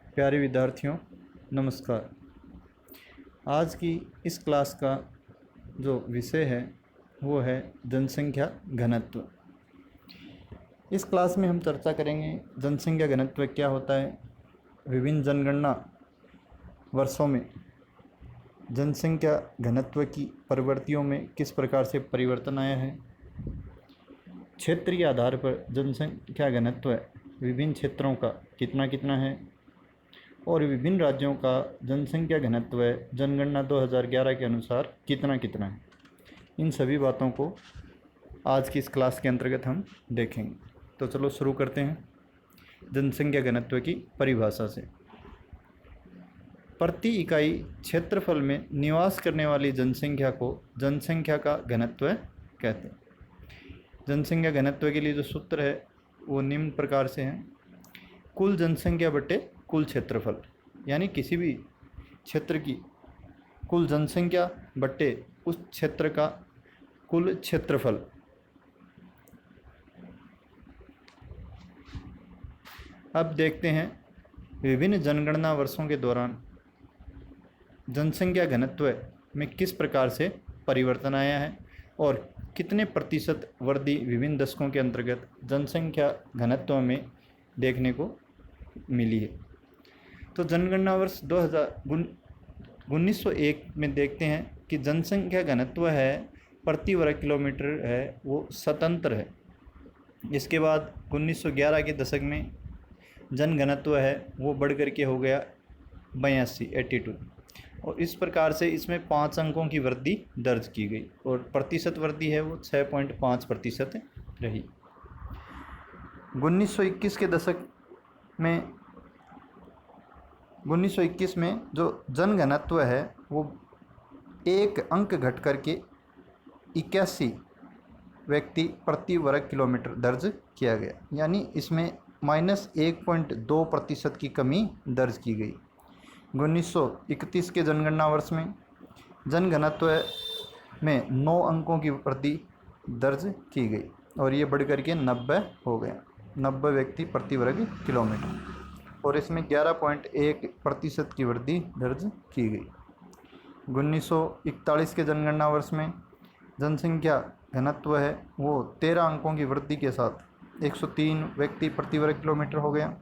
प्यारे विद्यार्थियों, नमस्कार। आज की इस क्लास का जो विषय है वो है जनसंख्या घनत्व। इस क्लास में हम चर्चा करेंगे जनसंख्या घनत्व क्या होता है, विभिन्न जनगणना वर्षों में जनसंख्या घनत्व की प्रवृत्तियों में किस प्रकार से परिवर्तन आया है, क्षेत्रीय आधार पर जनसंख्या घनत्व विभिन्न क्षेत्रों का कितना कितना है और विभिन्न राज्यों का जनसंख्या घनत्व जनगणना 2011 के अनुसार कितना कितना है। इन सभी बातों को आज की इस क्लास के अंतर्गत हम देखेंगे। तो चलो शुरू करते हैं जनसंख्या घनत्व की परिभाषा से। प्रति इकाई क्षेत्रफल में निवास करने वाली जनसंख्या को जनसंख्या का घनत्व कहते हैं। जनसंख्या घनत्व के लिए जो सूत्र है वो निम्न प्रकार से है: कुल जनसंख्या बटे कुल क्षेत्रफल, यानी किसी भी क्षेत्र की कुल जनसंख्या बटे उस क्षेत्र का कुल क्षेत्रफल। अब देखते हैं विभिन्न जनगणना वर्षों के दौरान जनसंख्या घनत्व में किस प्रकार से परिवर्तन आया है और कितने प्रतिशत वृद्धि विभिन्न दशकों के अंतर्गत जनसंख्या घनत्व में देखने को मिली है। तो जनगणना वर्ष 1901 में देखते हैं कि जनसंख्या घनत्व है प्रति वर्ग किलोमीटर है वो स्वतंत्र है। इसके बाद 1911 के दशक में जनघनत्व है वो बढ़ करके हो गया 82 और इस प्रकार से इसमें 5 अंकों की वृद्धि दर्ज की गई और प्रतिशत वृद्धि है वो 6.5% रही। 1921 के दशक में 1921 में जो जनघनत्व है वो 1 अंक घट करके 81 व्यक्ति प्रति वर्ग किलोमीटर दर्ज किया गया, यानी इसमें -1.2% की कमी दर्ज की गई। 1931 के जनगणना वर्ष में जनघनत्व में 9 अंकों की वृद्धि दर्ज की गई और ये बढ़ करके 90 हो गया, 90 व्यक्ति प्रति वर्ग किलोमीटर और इसमें 11.1% की वृद्धि दर्ज की गई। 1941 के जनगणना वर्ष में जनसंख्या घनत्व है वो 13 अंकों की वृद्धि के साथ 103 व्यक्ति प्रति वर्ग किलोमीटर हो गया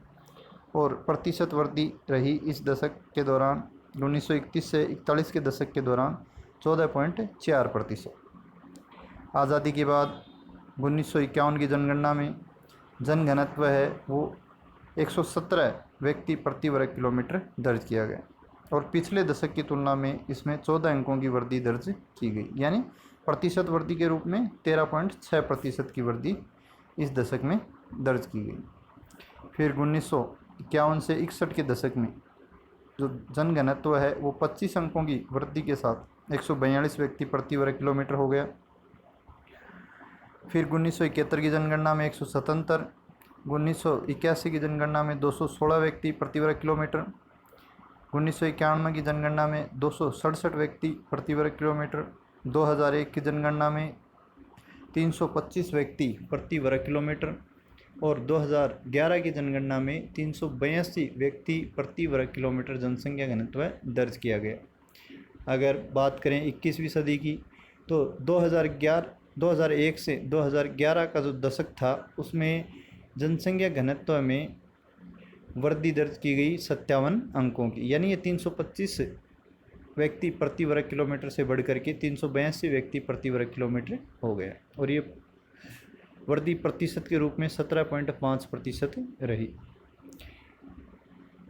और प्रतिशत वृद्धि रही इस दशक के दौरान 1931 से 41 के दशक के दौरान 14.4%। आज़ादी के बाद 1951 की जनगणना में जनघनत्व है वो 117 व्यक्ति प्रति वर्ग किलोमीटर दर्ज किया गया और पिछले दशक की तुलना में इसमें 14 अंकों की वृद्धि दर्ज की गई, यानी प्रतिशत वृद्धि के रूप में 13.6% की वृद्धि इस दशक में दर्ज की गई। फिर 1951 से 61 के दशक में जो जनघनत्व है वो 25 अंकों की वृद्धि के साथ 142 व्यक्ति प्रति वर्ग किलोमीटर हो गया। फिर 1971 की जनगणना में 177, 1981 की जनगणना में 216 व्यक्ति प्रति वर्ग किलोमीटर, 1991 की जनगणना में 267 व्यक्ति प्रति वर्ग किलोमीटर, 2001 की जनगणना में 325 व्यक्ति प्रति वर्ग किलोमीटर और 2011 की जनगणना में 382 व्यक्ति प्रति वर्ग किलोमीटर जनसंख्या घनत्व दर्ज किया गया। अगर बात करें 21वीं सदी की तो 2001 से 2011 का जो दशक था उसमें जनसंख्या घनत्व में वृद्धि दर्ज की गई 57 अंकों की, यानी ये 325 व्यक्ति प्रति वर्ग किलोमीटर से बढ़ करके 382 व्यक्ति प्रति वर्ग किलोमीटर हो गया और ये वृद्धि प्रतिशत के रूप में 17.5% रही।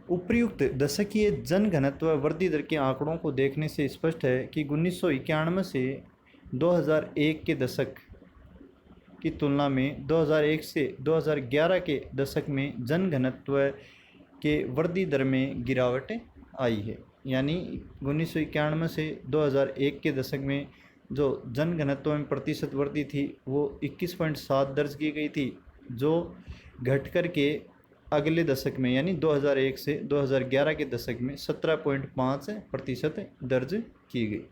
उपर्युक्त दशकीय जनघनत्व वृद्धि दर के आंकड़ों को देखने से स्पष्ट है कि 1991 से 2001 के दशक की तुलना में 2001 से 2011 के दशक में जनघनत्व के वृद्धि दर में गिरावट आई है, यानी 1991 से 2001 के दशक में जो जनघनत्व में प्रतिशत वृद्धि थी वो 21.7 दर्ज की गई थी, जो घट कर के अगले दशक में यानी 2001 से 2011 के दशक में 17.5% दर्ज की गई।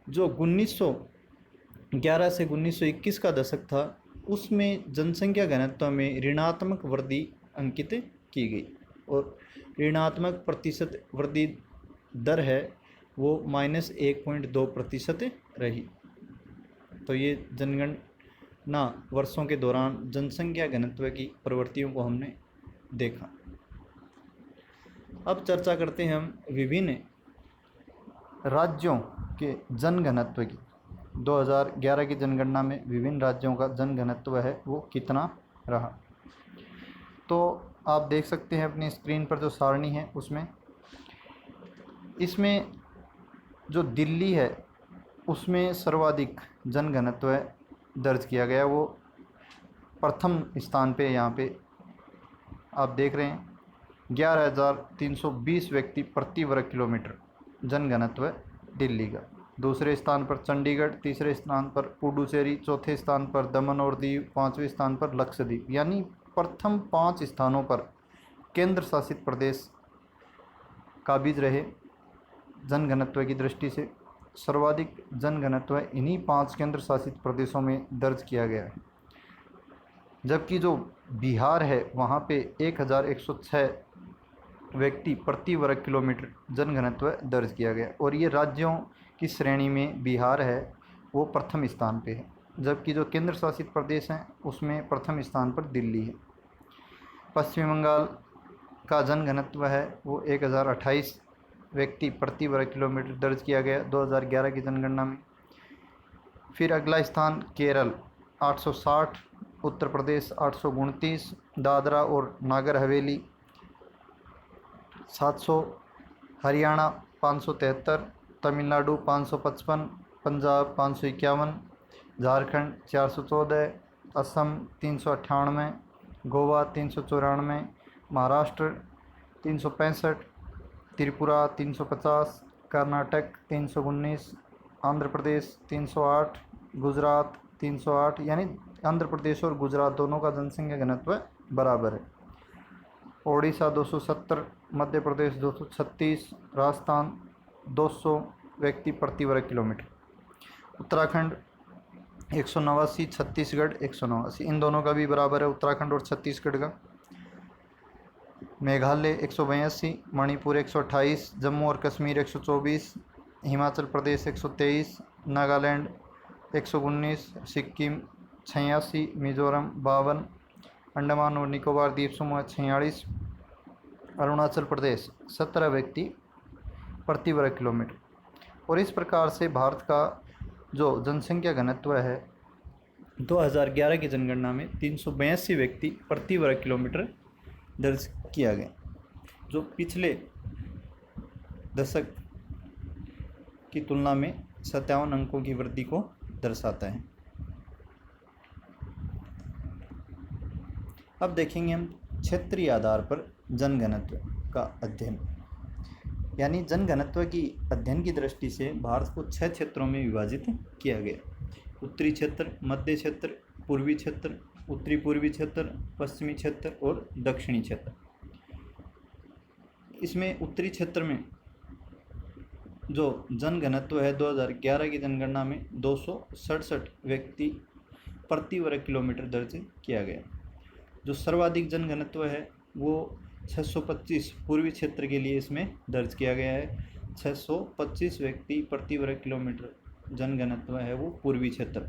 जो 1911 से 1921 का दशक था उसमें जनसंख्या घनत्व में ऋणात्मक वृद्धि अंकित की गई। और ऋणात्मक प्रतिशत वृद्धि दर है वो -1.2% रही। तो ये जनगणना वर्षों के दौरान जनसंख्या घनत्व की प्रवृत्तियों को हमने देखा। अब चर्चा करते हैं हम विभिन्न राज्यों के जनघनत्व की। 2011 की जनगणना में विभिन्न राज्यों का जनघनत्व है वो कितना रहा। तो आप देख सकते हैं अपनी स्क्रीन पर जो सारणी है उसमें, इसमें जो दिल्ली है उसमें सर्वाधिक जनघनत्व दर्ज किया गया, वो प्रथम स्थान पे यहाँ पे आप देख रहे हैं 11,320 व्यक्ति प्रति वर्ग किलोमीटर जनघनत्व दिल्ली का। दूसरे स्थान पर चंडीगढ़, तीसरे स्थान पर पुडुचेरी, चौथे स्थान पर दमन और दीव, पाँचवें स्थान पर लक्षद्वीप। यानी प्रथम 5 स्थानों पर केंद्र शासित प्रदेश काबिज रहे जनघनत्व की दृष्टि से। सर्वाधिक जनघनत्व इन्हीं 5 केंद्र शासित प्रदेशों में दर्ज किया गया है, जबकि जो बिहार है वहाँ पे 1,106 व्यक्ति प्रति वर्ग किलोमीटर जनघनत्व दर्ज किया गया। और ये राज्यों की श्रेणी में बिहार है वो प्रथम स्थान पे है, जबकि जो केंद्र शासित प्रदेश हैं उसमें प्रथम स्थान पर दिल्ली है। पश्चिम बंगाल का जनघनत्व है वो 1,028 व्यक्ति प्रति वर्ग किलोमीटर दर्ज किया गया 2011 की जनगणना में। फिर अगला स्थान केरल 860, उत्तर प्रदेश 829, दादरा और नागर हवेली 700, हरियाणा 573, तमिलनाडु 555, पंजाब 551, झारखंड 414, असम 398, गोवा 394, महाराष्ट्र 365, त्रिपुरा 350, कर्नाटक 319, आंध्र प्रदेश 308, गुजरात 308। यानी आंध्र प्रदेश और गुजरात दोनों का जनसंख्या घनत्व बराबर है। ओडिशा 270, मध्य प्रदेश 236, राजस्थान 200 व्यक्ति प्रति वर्ग किलोमीटर, उत्तराखंड 189, छत्तीसगढ़ 189, इन दोनों का भी बराबर है उत्तराखंड और छत्तीसगढ़ का। मेघालय 182, मणिपुर 128, जम्मू और कश्मीर 124, हिमाचल प्रदेश 123, नागालैंड 119, सिक्किम 86, मिजोरम 52, अंडमान और निकोबार द्वीप समूह 46, अरुणाचल प्रदेश 17 व्यक्ति प्रति वर्ग किलोमीटर। और इस प्रकार से भारत का जो जनसंख्या घनत्व है 2011 की जनगणना में 382 व्यक्ति प्रति वर्ग किलोमीटर दर्ज किया गया, जो पिछले दशक की तुलना में 57 अंकों की वृद्धि को दर्शाता है। अब देखेंगे हम क्षेत्रीय आधार पर जनघनत्व का अध्ययन। यानी जनघनत्व की अध्ययन की दृष्टि से भारत को 6 क्षेत्रों में विभाजित किया गया। उत्तरी क्षेत्र, मध्य क्षेत्र, पूर्वी क्षेत्र, उत्तरी पूर्वी क्षेत्र, पश्चिमी क्षेत्र और दक्षिणी क्षेत्र। इसमें उत्तरी क्षेत्र में जो जनघनत्व है 2011 की जनगणना में 267 व्यक्ति प्रति वर्ग किलोमीटर दर्ज किया गया। जो सर्वाधिक जनघनत्व है वो 625 पूर्वी क्षेत्र के लिए इसमें दर्ज किया गया है। 625 व्यक्ति प्रति वर्ग किलोमीटर जनघनत्व है वो पूर्वी क्षेत्र।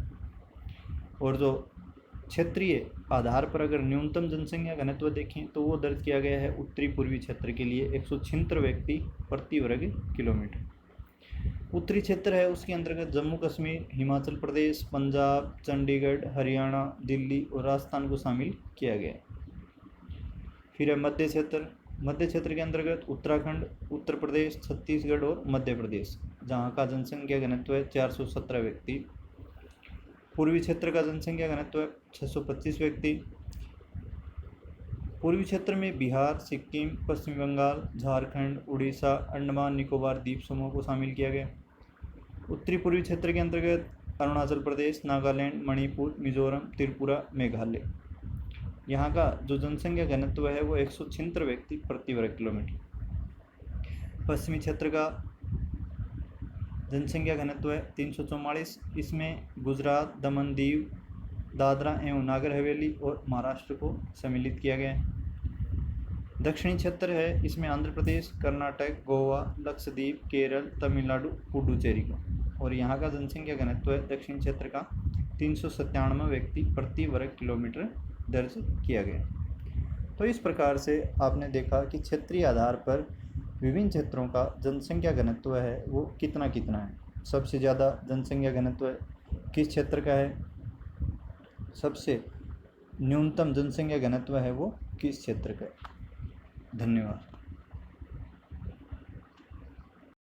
और जो क्षेत्रीय आधार पर अगर न्यूनतम जनसंख्या घनत्व देखें तो वो दर्ज किया गया है उत्तरी पूर्वी क्षेत्र के लिए 176 व्यक्ति प्रति वर्ग किलोमीटर। उत्तरी क्षेत्र है उसके अंतर्गत जम्मू कश्मीर, हिमाचल प्रदेश, पंजाब, चंडीगढ़, हरियाणा, दिल्ली और राजस्थान को शामिल किया गया। फिर है मध्य क्षेत्र। मध्य क्षेत्र के अंतर्गत उत्तराखंड, उत्तर प्रदेश, छत्तीसगढ़ और मध्य प्रदेश, जहाँ का जनसंख्या घनत्व है 417 व्यक्ति। पूर्वी क्षेत्र का जनसंख्या घनत्व है 625 व्यक्ति। पूर्वी क्षेत्र में बिहार, सिक्किम, पश्चिम बंगाल, झारखंड, उड़ीसा, अंडमान निकोबार द्वीप समूह को शामिल किया गया। उत्तरी पूर्वी क्षेत्र के अंतर्गत अरुणाचल प्रदेश, नागालैंड, मणिपुर, मिजोरम, त्रिपुरा, मेघालय, यहाँ का जो जनसंख्या घनत्व है वो 176 व्यक्ति प्रति वर्ग किलोमीटर। पश्चिमी क्षेत्र का जनसंख्या घनत्व है 344। इसमें गुजरात, दमन, दीव, दादरा एवं नागर हवेली और महाराष्ट्र को सम्मिलित किया गया है। दक्षिणी क्षेत्र है, इसमें आंध्र प्रदेश, कर्नाटक, गोवा, लक्षद्वीप, केरल, तमिलनाडु, पुडुचेरी को। और यहाँ का जनसंख्या घनत्व है दक्षिण क्षेत्र का 397 व्यक्ति प्रति वर्ग किलोमीटर दर्ज किया गया। तो इस प्रकार से आपने देखा कि क्षेत्रीय आधार पर विभिन्न क्षेत्रों का जनसंख्या घनत्व है वो कितना कितना है। सबसे ज़्यादा जनसंख्या घनत्व किस क्षेत्र का है, सबसे न्यूनतम जनसंख्या घनत्व है वो किस क्षेत्र का है। धन्यवाद।